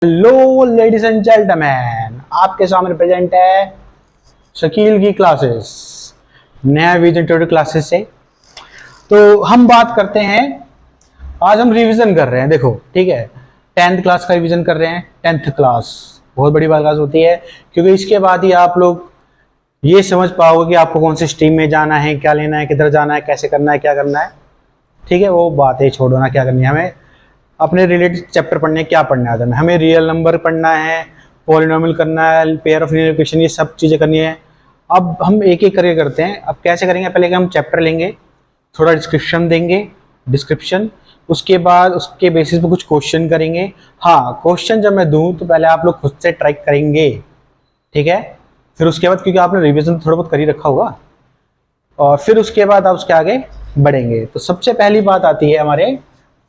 Hello ladies and gentleman, आपके सामने present है शकील की क्लासेस, नया विजन ट्यूटर क्लासेस से। तो हम बात करते हैं, आज हम रिवीजन कर रहे हैं। देखो ठीक है, 10th क्लास का रिवीजन कर रहे हैं। 10th क्लास बहुत बड़ी क्लास होती है, क्योंकि इसके बाद ही आप लोग ये समझ पाओगे कि आपको कौन सी स्ट्रीम में जाना है, क्या लेना है, किधर जाना है, कैसे करना है, क्या करना है। ठीक है, वो बातें छोड़ो ना, क्या करनी है हमें अपने रिलेटेड चैप्टर पढ़ने, क्या पढ़ना है हमें रियल नंबर पढ़ना है, पॉलिनोमियल करना है, पेयर ऑफ लीनियर इक्वेशन, ये सब चीज़ें करनी है। अब हम एक एक करके करते हैं। अब कैसे करेंगे, पहले हम चैप्टर लेंगे, थोड़ा डिस्क्रिप्शन देंगे, डिस्क्रिप्शन, उसके बाद उसके बेसिस पे कुछ क्वेश्चन करेंगे। हाँ, क्वेश्चन जब मैं दूं तो पहले आप लोग खुद से ट्राई करेंगे, ठीक है। फिर उसके बाद, क्योंकि आपने रिविजन थोड़ा बहुत कर ही रखा होगा, और फिर उसके बाद आप उसके आगे बढ़ेंगे। तो सबसे पहली बात आती है हमारे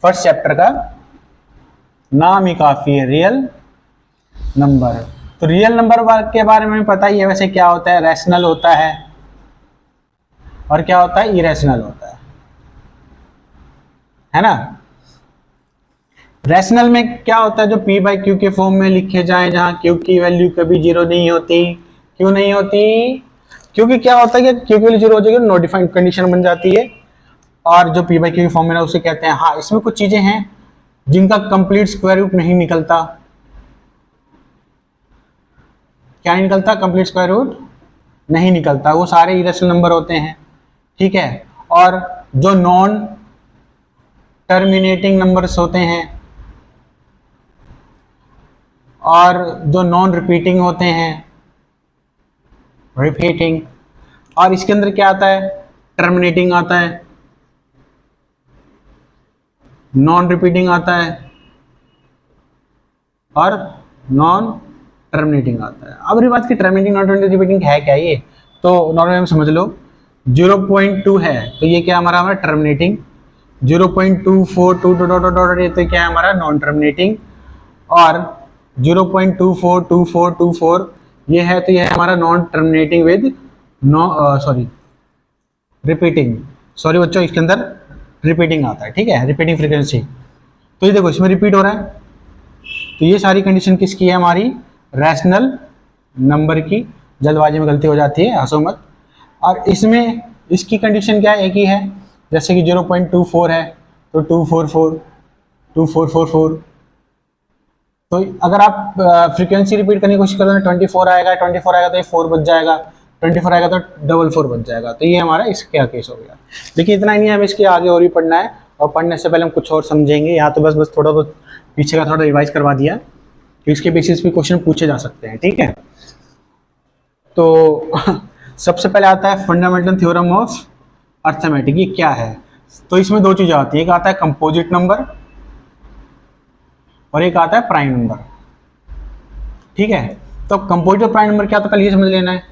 फर्स्ट चैप्टर का नाम ही काफी है, रियल नंबर। तो रियल नंबर के बारे में पता ही है वैसे, क्या होता है, रैशनल होता है और क्या होता है, इरेशनल होता है ना। रैशनल में क्या होता है, जो पी बाई क्यू के फॉर्म में लिखे जाए, जहां क्यू की वैल्यू कभी जीरो नहीं होती। क्यों नहीं होती? क्योंकि क्या होता है कि क्यू की वैल्यू जीरो हो जाएगी, नो डिफाइंड कंडीशन बन जाती है। और जो पी बाई क्यू के फॉर्म में ना, उसे कहते हैं। हाँ, इसमें कुछ चीजें हैं जिनका कंप्लीट स्क्वायर रूट नहीं निकलता। क्या नहीं निकलता? कंप्लीट स्क्वायर रूट नहीं निकलता, वो सारे इरेशनल नंबर होते हैं, ठीक है। और जो नॉन टर्मिनेटिंग नंबर्स होते हैं और जो नॉन रिपीटिंग होते हैं, रिपीटिंग, और इसके अंदर क्या आता है, टर्मिनेटिंग आता है, नॉन रिपीटिंग आता है और नॉन टर्मिनेटिंग आता है। अब रही बात की टर्मिनेटिंग नॉन रिपीटिंग है क्या, ये तो नॉर्मल में समझ लो। 0.2 है तो ये क्या हमारा टर्मिनेटिंग। 0.24 ये तो क्या है हमारा नॉन टर्मिनेटिंग। और 0.242424 ये है तो ये है हमारा non terminating with repeating. Sorry बच्चों, इसके अंदर रिपीटिंग आता है, ठीक है, रिपीटिंग फ्रीक्वेंसी। तो ये देखो, इसमें रिपीट हो रहा है, तो ये सारी कंडीशन किसकी है, हमारी रैशनल नंबर की। जल्दबाजी में गलती हो जाती है, हंसो मत। और इसमें इसकी कंडीशन क्या है, एक ही है। जैसे कि 0.24 है तो 244 तो अगर आप फ्रीक्वेंसी रिपीट करने की कोशिश करें तो 24 आएगा, 24 आएगा तो ये 4 बच जाएगा, 24 आएगा तो 4 बच जाएगा। तो ये हमारा इसका केस हो गया। देखिए इतना ही नहीं है, हमें इसके आगे और भी पढ़ना है, और पढ़ने से पहले हम कुछ और समझेंगे। यहाँ तो बस थोड़ा बहुत पीछे का थोड़ा रिवाइज करवा दिया, तो इसके बेसिस पे क्वेश्चन पूछे जा सकते हैं, ठीक है। तो सबसे पहले आता है फंडामेंटल थ्योरम ऑफ अर्थमेटिक। ये क्या है? तो इसमें दो चीजें आती है, एक आता है कंपोजिट नंबर और एक आता है प्राइम नंबर, ठीक है। तो कंपोजिट और प्राइम नंबर क्या, तो पहले ये समझ लेना है।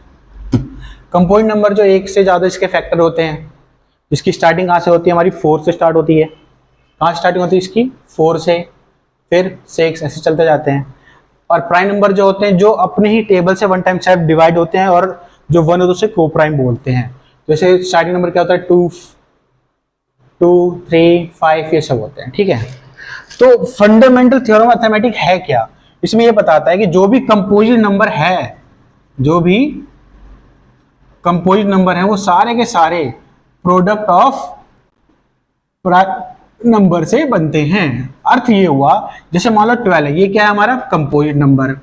कंपोजिट नंबर जो एक से ज्यादा इसके फैक्टर होते हैं, जिसकी स्टार्टिंग कहाँ से होती है, हमारी 4 से स्टार्ट होती है। कहाँ स्टार्टिंग होती है इसकी? 4 से, फिर 6, ऐसे चलते जाते हैं। और प्राइम नंबर जो होते हैं, जो अपने ही टेबल से 1 टाइम साइड डिवाइड होते हैं, और जो 1 होते हैं उसे को प्राइम बोलते हैं। जैसे स्टार्टिंग नंबर क्या होता है, 2, 3, 5, ये सब होते हैं, ठीक है। तो फंडामेंटल थ्योरम ऑफ अर्थमेटिक है क्या? इसमें ये बताता है कि जो भी कंपोजिट नंबर है, जो भी कंपोजिट नंबर है, वो सारे के सारे प्रोडक्ट ऑफ नंबर से बनते हैं। अर्थ ये हुआ, जैसे मान लो 12 है, ये क्या है हमारा कंपोजिट नंबर।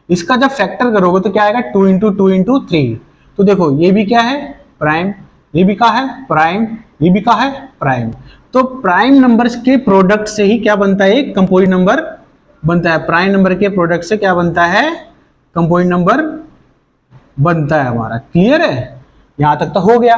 इसका जब फैक्टर करोगे तो क्या आएगा, 2 इंटू 2 इंटू 3। तो देखो ये भी क्या है, प्राइम, ये भी क्या है, प्राइम, ये भी क्या है, प्राइम। तो प्राइम नंबर्स के प्रोडक्ट से ही क्या बनता है, एक कंपोजिट नंबर बनता है। प्राइम नंबर के प्रोडक्ट से क्या बनता है, कंपोजिट नंबर बनता है हमारा। क्लियर है? यहां तक तो हो गया।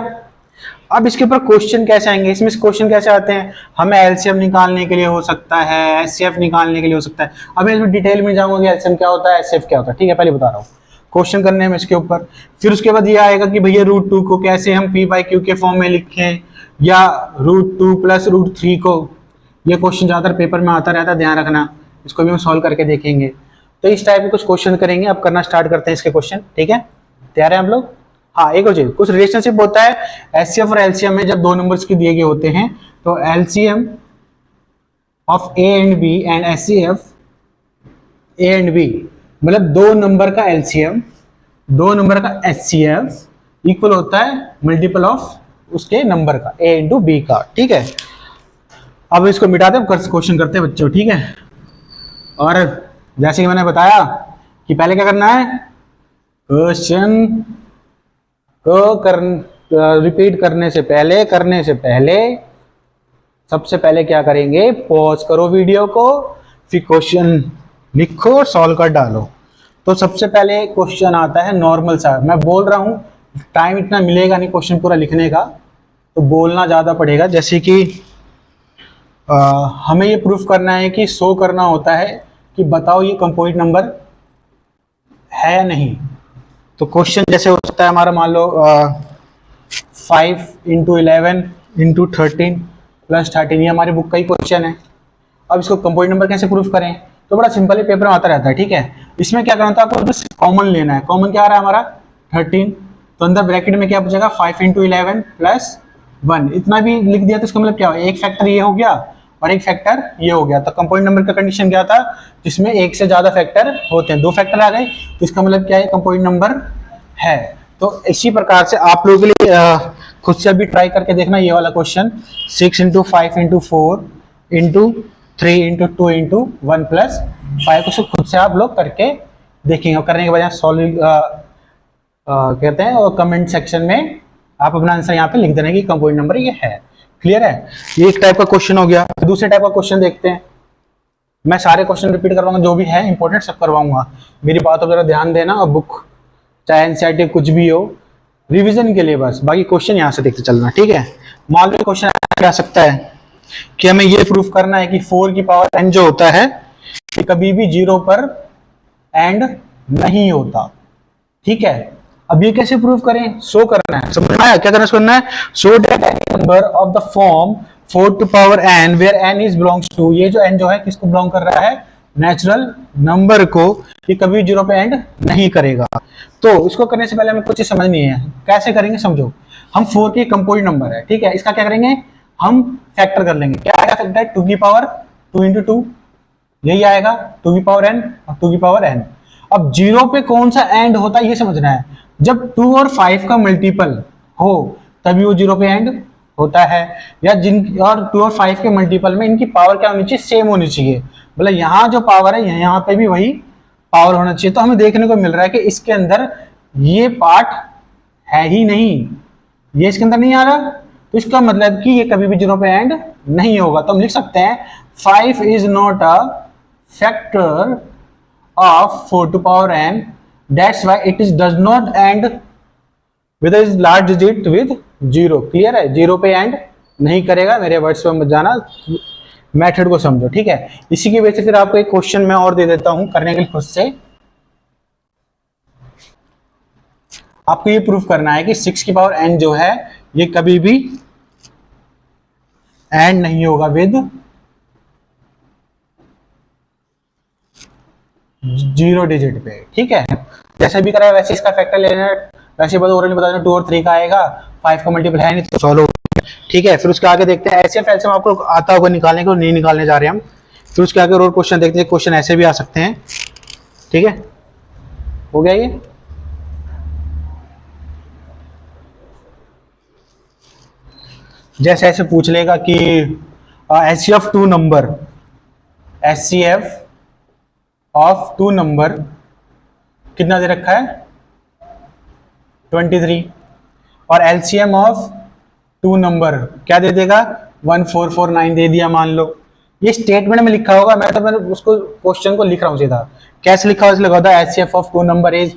अब इसके ऊपर क्वेश्चन कैसे आएंगे, इसमें क्वेश्चन कैसे आते हैं, हमें एलसीएम निकालने के लिए हो सकता है, एचसीएफ निकालने के लिए हो सकता है। अब इसमें डिटेल में जाऊंगा, एलसीएम क्या होता है, एचसीएफ क्या होता है, ठीक है, पहले बता रहा हूँ क्वेश्चन करने में इसके ऊपर। फिर उसके बाद ये आएगा कि भैया √2 को कैसे हम पी बाई क्यू के फॉर्म में लिखें, या √2 प्लस √3 को। ये क्वेश्चन ज्यादातर पेपर में आता रहता है, ध्यान रखना, इसको भी हम सॉल्व करके देखेंगे। तो इस टाइप के कुछ क्वेश्चन करेंगे। अब करना स्टार्ट करते हैं इसके क्वेश्चन, ठीक है, तैयार है हम लोग। हाँ, एक और चीज, कुछ रिलेशनशिप होता है एचसीएफ और एलसीएम में। जब दो नंबर्स की दिए गए होते हैं तो LCM of A and B and HCF A and B, मतलब दो नंबर का एलसीएम, दो नंबर का एचसीएफ इक्वल होता है मल्टीपल ऑफ उसके नंबर का ए इंटू बी का। ठीक है, अब इसको मिटाते हैं, क्वेश्चन करते हैं बच्चों। ठीक है, और जैसे कि मैंने बताया कि पहले क्या करना है, क्वेश्चन को रिपीट करने से पहले सबसे पहले क्या करेंगे, पॉज करो वीडियो को, फिर क्वेश्चन लिखो और सॉल्व कर डालो। तो सबसे पहले क्वेश्चन आता है नॉर्मल सा, मैं बोल रहा हूं टाइम इतना मिलेगा नहीं क्वेश्चन पूरा लिखने का, तो बोलना ज़्यादा पड़ेगा। जैसे कि हमें ये प्रूफ करना है कि शो करना होता है कि बताओ ये कंपोजिट नंबर है या नहीं। तो क्वेश्चन जैसे हो सकता है हमारा, मान लो 5 इंटू 11 इंटू 13 प्लस 13, ये हमारी बुक का ही क्वेश्चन है। अब इसको कंपोजिट नंबर कैसे प्रूफ करें, तो बड़ा सिंपल है, पेपर में आता रहता है। ठीक है, इसमें क्या करना होता है, आपको बस कॉमन लेना है। कॉमन क्या आ रहा है हमारा 13, तो अंदर ब्रैकेट में क्या बचेगा 5 इंटू 11 प्लस 1, इतना भी लिख दिया तो इसका मतलब क्या हो, एक फैक्टर ये हो गया और एक फैक्टर ये हो गया। तो कंपोजिट नंबर का कंडीशन क्या था, जिसमें एक से ज्यादा फैक्टर होते हैं, दो फैक्टर आ गए तो इसका मतलब क्या है, कंपोजिट नंबर है। तो इसी प्रकार से आप लोगों के लिए खुद से अभी ट्राई करके देखना ये वाला question, 6 into 5 into 4 into 3 into 2 into 1 plus 5 को खुद से आप लोग करके देखेंगे। और करने के बाद सॉल्व कहते हैं, और कमेंट सेक्शन में आप अपना आंसर यहाँ पे लिख देना कि कंपोजिट नंबर ये है। क्लियर है, ये एक टाइप का क्वेश्चन हो गया। दूसरे टाइप का क्वेश्चन देखते हैं। मैं सारे क्वेश्चन रिपीट करवाऊंगा, जो भी है इंपॉर्टेंट सब करवाऊंगा, मेरी बात पर जरा ध्यान देना। और बुक चाहे एनसीईआरटी कुछ भी हो, रिवीजन के लिए बस, बाकी क्वेश्चन यहाँ से देखते चलना। ठीक है, मान लो क्वेश्चन क्या सकता है कि हमें ये प्रूफ करना है कि 4 की पावर n जो होता है कि कभी भी 0 पर एंड नहीं होता। ठीक है, अब ये कैसे प्रूफ करें, शो करना है, समझ में आया क्या करना है, show that any number of the form 4 to power n where n is belongs to, ये जो n जो है किसको बिलोंग कर रहा है, नेचुरल नंबर को, कि कभी 0 पे एंड नहीं करेगा। तो इसको करने से पहले हमें कुछ चीज समझनी है, कैसे करेंगे समझो। हम 4 की कंपोजिट नंबर है, ठीक है, इसका क्या करेंगे, हम फैक्टर कर लेंगे। क्या आएगा फैक्टर, 2 की पावर 2 इंटू 2, यही आएगा 2 की पावर n और 2 की पावर n। अब 0 पे कौन सा एंड होता है ये समझना है, जब 2 और 5 का मल्टीपल हो तभी वो 0 पे एंड होता है, या जिन और 2 और 5 के मल्टीपल में इनकी पावर क्या होनी चाहिए, सेम होनी चाहिए। मतलब यहाँ जो पावर है यहाँ पे भी वही पावर होना चाहिए। तो हमें देखने को मिल रहा है कि इसके अंदर ये पार्ट है ही नहीं, ये इसके अंदर नहीं आ रहा, तो इसका मतलब कि ये कभी भी 0 पे एंड नहीं होगा। तो हम लिख सकते हैं 5 is not a factor of 4 to power n, that's why it is does not end with a large digit with 0। Clear है, 0 पे एंड नहीं करेगा, मेरे वर्ड्स पे मत जाना, मेथड को समझो। ठीक है, इसी की वजह से फिर आपको एक क्वेश्चन मैं और दे देता हूं करने के लिए खुद से। आपको ये प्रूफ करना है कि 6 की पावर n जो है ये कभी भी एंड नहीं होगा विद 0 डिजिट पे। ठीक है, जैसे भी करा वैसे इसका फैक्टर लेना, वैसे बता देना 2 और 3 का आएगा, 5 का मल्टीपल है नहीं तो सॉल्व हो। ठीक है, फिर उसके आगे देखते हैं एचसीएफ एलसीएम आपको आता होगा निकालने को, नहीं निकालने जा रहे हम। फिर उसके आगे और क्वेश्चन देखते हैं, क्वेश्चन ऐसे भी आ सकते हैं। ठीक है, हो गया ये। जैसे ऐसे पूछ लेगा कि HCF 2 number, HCF of 2 number कितना दे रखा है 23, और एलसीएम ऑफ 2 नंबर क्या दे देगा 1449 दे दिया मान लो। ये स्टेटमेंट में लिखा होगा, मैंने उसको क्वेश्चन को लिख रहा हूँ सीधा, कैसे लिखा हुआ लिखा होता है HCF of 2 number is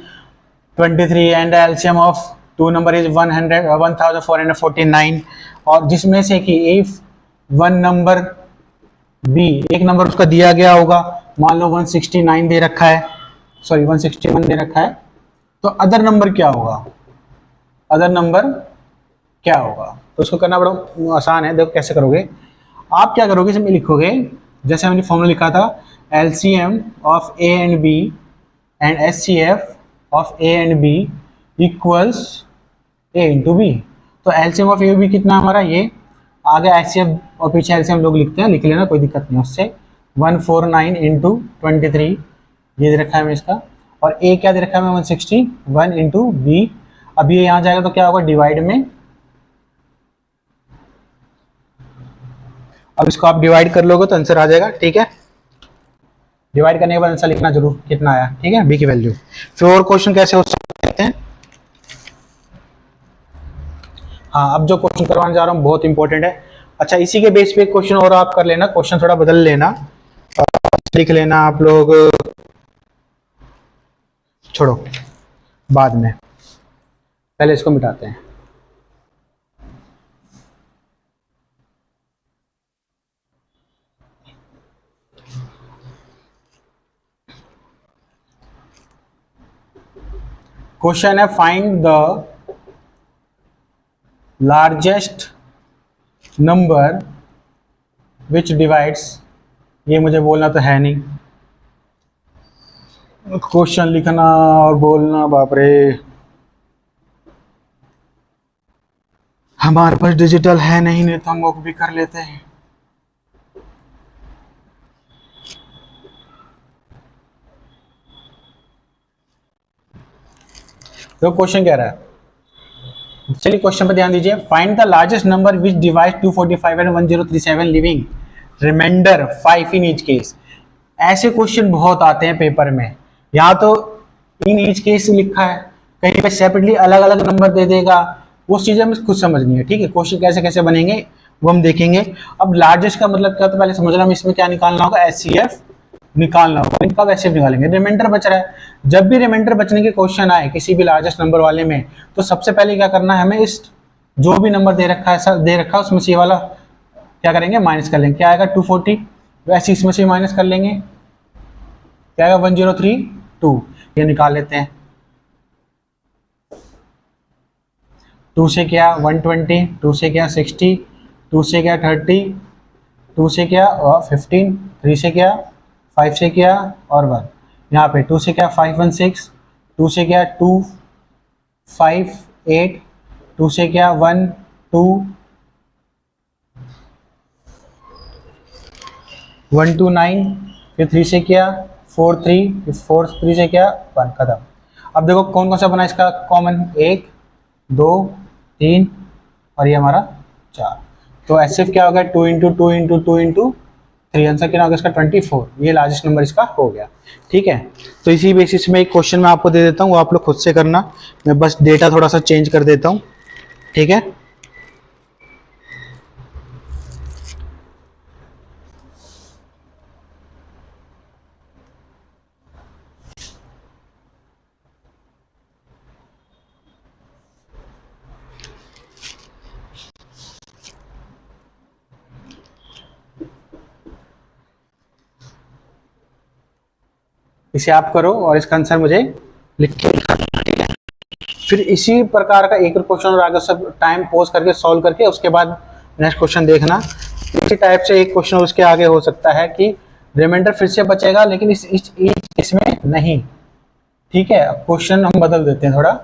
23 and LCM of 2 number is 1449, और जिसमें से कि इफ 1 नंबर बी, एक नंबर उसका दिया गया होगा, मान लो 169 दे रखा है, सॉरी 161 दे रखा है, तो अदर नंबर क्या होगा, अदर नंबर क्या होगा। तो उसको करना बड़ा आसान है, देखो कैसे करोगे। आप क्या करोगे, इसमें लिखोगे जैसे हमने फॉर्मूला लिखा था, LCM of A and B and HCF of A and B equals A into B. तो एलसीएम ऑफ ए बी कितना हमारा, ये आगे एचसीएफ और पीछे एलसीएम लोग लिखते हैं, लिख लेना कोई दिक्कत नहीं उससे। 149 इंटू 23 ये दे रखा है हमें इसका, और ए क्या दे रखा है हमें 161 इंटू बी। अब ये यहाँ जाएगा तो क्या होगा डिवाइड में, अब इसको आप डिवाइड कर लोगे तो आंसर आ जाएगा। ठीक है, डिवाइड करने के बाद आंसर लिखना जरूर कितना आया। ठीक है, बी की वैल्यू। फिर और क्वेश्चन कैसे हो सकते हैं। हाँ, अब जो क्वेश्चन करवाने जा रहा हूँ बहुत इंपॉर्टेंट है। अच्छा, इसी के बेस पे क्वेश्चन और आप कर लेना, क्वेश्चन थोड़ा बदल लेना, लिख लेना आप लोग, छोड़ो बाद में, पहले इसको मिटाते हैं। क्वेश्चन है find the largest number which divides, ये मुझे बोलना तो है नहीं, क्वेश्चन लिखना और बोलना बाप रे, हमारे पास डिजिटल है नहीं तो हम वो भी कर लेते हैं। तो क्वेश्चन कह रहा है, चलिए क्वेश्चन पर ध्यान दीजिए। Find the largest number which divide 245 and 1037 leaving remainder 5 in each case. ऐसे क्वेश्चन बहुत आते हैं पेपर में, यहाँ तो इन ईच केस लिखा है, कहीं पे सेपरेटली अलग अलग नंबर दे देगा, वो चीजें हमें खुद समझनी है। ठीक है, क्वेश्चन कैसे कैसे बनेंगे वो हम देखेंगे। अब लार्जेस्ट का मतलब क्या, तो पहले समझना हमें इसमें क्या निकालना होगा, एचसीएफ निकालना होगा। इनका एचसीएफ निकालेंगे, रिमाइंडर बच रहा है। जब भी रिमाइंडर बचने के क्वेश्चन आए किसी भी लार्जेस्ट नंबर वाले में, तो सबसे पहले क्या करना है हमें, इस जो भी नंबर दे रखा है उसमें से वाला क्या करेंगे, माइनस कर लेंगे। क्या आएगा 240, वैसे इसमें से माइनस कर लेंगे, क्या आएगा 1032, ये निकाल लेते हैं। 2 से क्या 120, 2 से क्या 60, 2 से क्या 30, 2 से क्या 15, 3 से क्या 5 से क्या और 1, यहाँ पे 2 से क्या 516, 2 से क्या 258, 2 से क्या 1 2 129, फिर 3 से क्या 4 3, फिर 4 3 से क्या 1, खत्म। अब देखो कौन कौन सा बना इसका कॉमन, 1 2 3 और ये हमारा 4। तो एचसीएफ क्या होगा 2 इंटू 2 इंटू 2 इंटू 3, आंसर क्या होगा इसका 24। ये लार्जेस्ट नंबर इसका हो गया। ठीक है, तो इसी बेसिस में एक क्वेश्चन मैं आपको दे देता हूँ, वो आप लोग खुद से करना, मैं बस डेटा थोड़ा सा चेंज कर देता हूँ। ठीक है, इसे आप करो और इसका आंसर मुझे लिख के दिखाना। फिर इसी प्रकार का एक क्वेश्चन और आगे सब टाइम पोज करके सॉल्व करके उसके बाद नेक्स्ट क्वेश्चन देखना। इसी टाइप से एक क्वेश्चन उसके आगे हो सकता है कि रिमाइंडर फिर से बचेगा लेकिन इसमें नहीं। ठीक है, अब क्वेश्चन हम बदल देते हैं थोड़ा।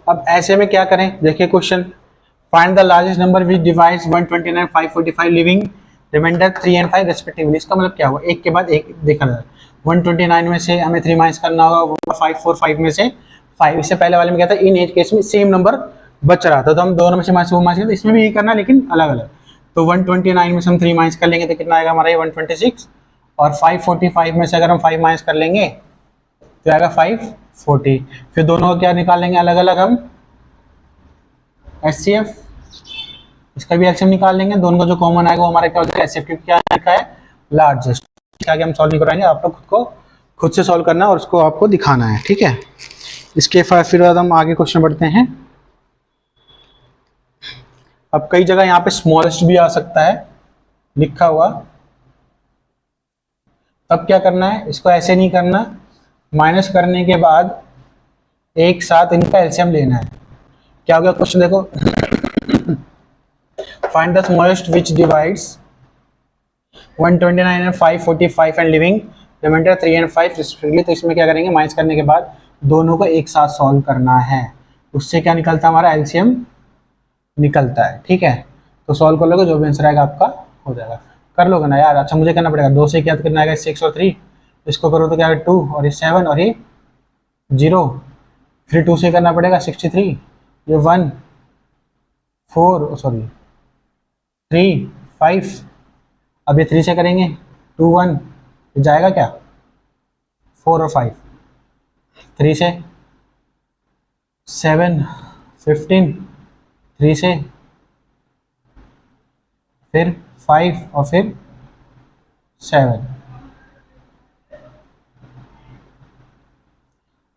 अब ऐसे में क्या करें, देखिए question, find the largest number which divides 129 545 leaving remainder 3 and 5 respectively. इसका मतलब क्या हुआ, एक के बाद एक देखा जाए। 129 में से हमें 3 माइनस करना होगा, 545 में से 5। इससे पहले वाले में क्या था, इन एज केस में सेम नंबर बच रहा था तो हम दोनों में से माइनस वो माइनस करते, इसमें भी यही करना लेकिन अलग अलग। तो 129 में से हम 3 माइनस कर लेंगे तो कितना आएगा हमारा ये 126, और 545 में से अगर हम 5 माइनस कर लेंगे तो आएगा 540। फिर दोनों को क्या निकाल लेंगे अलग अलग हम, एचसीएफ। इसका भी एलसीएम निकाल लेंगे, दोनों का जो कॉमन आएगा वो हमारा क्या हो जाएगा एचसीएफ, क्योंकि क्या लिखा है लार्जेस्ट। आगे हम सॉल्व नहीं कराएंगे, आप लोग खुद से सॉल्व करना है और उसको आपको दिखाना है, ठीक है। इसके फिर बाद हम आगे क्वेश्चन बढ़ते हैं। अब कई जगह यहाँ पे स्मॉलेस्ट भी आ सकता है लिखा हुआ, तब क्या करना है, इसको ऐसे नहीं करना, माइनस करने के बाद एक साथ इनका एलसीएम लेना है। क्या हो गया क्वेश्चन देखो, find the smallest which divides 129 and 545 and leaving remainder 3 and 5 respectively. तो इसमें क्या करेंगे, माइनस करने के बाद दोनों को एक साथ सॉल्व करना है, उससे क्या निकलता है हमारा एलसीएम निकलता है, ठीक है। तो सॉल्व कर लोगे, जो भी आंसर आएगा आपका हो जाएगा। कर लोगे ना यार, अच्छा मुझे करना पड़ेगा, 2 से याद करना आएगा 6 और 3, इसको करो तो क्या है 2 और ये 7 और ये 0, फिर 2 से करना पड़ेगा 63, ये 1 4 सॉरी 3 5, अब ये 3 से करेंगे 2 1, जाएगा क्या 4 और 5, 3 से 7 15, 3 से फिर 5 और फिर 7।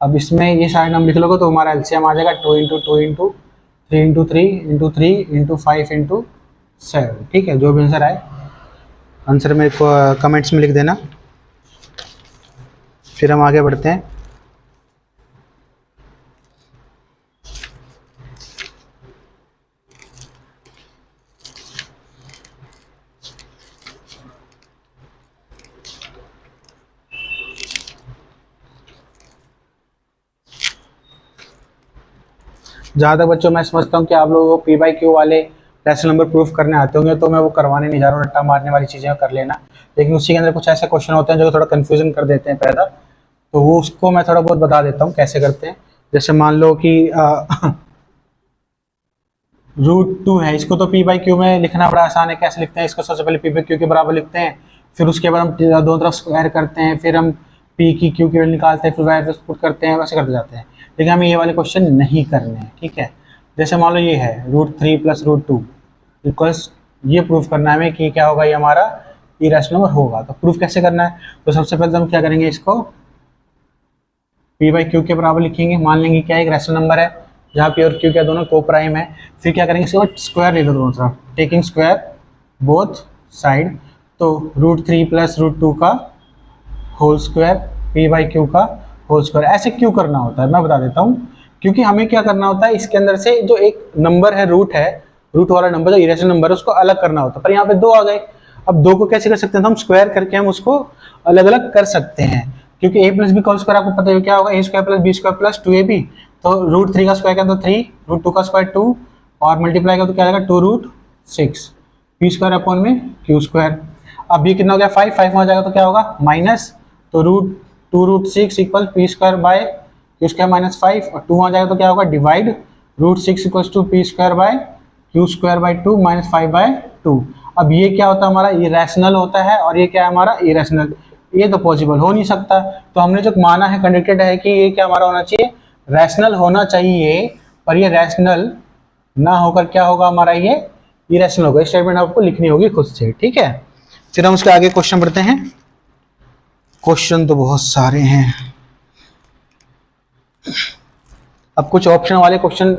अब इसमें ये सारे नंबर लिख लोगे तो हमारा एलसीएम आ जाएगा 2 into 2 into 3 into 3 into 3 into 5 into 7, ठीक है। जो भी आंसर आए आंसर में कमेंट्स में लिख देना। फिर हम आगे बढ़ते हैं। जहाँ तक बच्चों मैं समझता हूँ कि आप लोगों को P/Q वाले रैशनल नंबर प्रूफ करने आते होंगे, तो मैं वो करवाने नहीं जा रहा हूँ, रट्टा मारने वाली चीज़ें कर लेना। लेकिन उसी के अंदर कुछ ऐसे क्वेश्चन होते हैं जो थोड़ा कन्फ्यूजन कर देते हैं पैदा, तो वो उसको मैं थोड़ा बहुत बता देता हूँ कैसे करते हैं। जैसे मान लो कि √2 है, इसको तो P/Q में लिखना बड़ा आसान है। कैसे लिखते हैं इसको, सबसे पहले P/Q के बराबर लिखते हैं, फिर उसके बाद हम दोनों तरफ स्क्वायर करते हैं, फिर हम P की Q की वैल्यू निकालते हैं, फिर वाई पुट करते हैं, वैसे करते जाते हैं। लेकिन हमें ये वाले क्वेश्चन नहीं करने हैं, ठीक है। जैसे मान लो ये है √3 + √2 इक्वल्स, ये प्रूफ करना है हमें कि क्या होगा, ये हमारा इरेशनल नंबर होगा। तो प्रूफ कैसे करना है, तो सबसे पहले हम क्या करेंगे, इसको P/Q के बराबर लिखेंगे। मान लेंगे क्या एक रैशनल नंबर है जहाँ P और Q क्या दोनों को प्राइम है। फिर क्या करेंगे, इसके स्क्वायर ले लो दोनों तरफ, टेकिंग स्क्वायर बोथ साइड। तो √3 + √2 का होल स्क्वायर, P/Q का होल स्क्वायर। ऐसे क्यों करना होता है मैं बता देता हूँ, क्योंकि हमें क्या करना होता है, इसके अंदर से जो एक नंबर है रूट वाला नंबर जो इरेशनल नंबर है उसको अलग करना होता है। पर यहाँ पे 2 आ गए, अब 2 को कैसे कर सकते हैं, तो हम स्क्वायर करके हम उसको अलग अलग कर सकते हैं। क्योंकि a + b का स्क्वायर आपको पता है क्या होगा, a² + b² + 2ab। तो √3 का स्क्वायर क्या तो 3, √2 का स्क्वायर 2 और मल्टीप्लाई का तो क्या आएगा 2√6, p² अपॉन में q²। अब ये कितना हो गया 5 वहां जाएगा तो क्या होगा माइनस, तो √2√6 इक्वल p² बाय q² -5 और 2 वहां जाएगा तो क्या होगा डिवाइड √6 = p² बाय q²/2 -5/2। अब ये क्या होता है हमारा, ये रैशनल होता है और ये क्या है हमारा इरेशनल। ये तो पॉसिबल हो नहीं सकता, तो हमने जो माना है कंडक्टेड है कि ये क्या हमारा होना चाहिए, रैशनल होना चाहिए, पर ये रैशनल ना होकर क्या होगा हमारा, ये इरेशनल होगा। स्टेटमेंट आपको लिखनी होगी खुद से, ठीक है। फिर हम उसके आगे क्वेश्चन बढ़ते हैं। क्वेश्चन तो बहुत सारे हैं, अब कुछ ऑप्शन वाले क्वेश्चन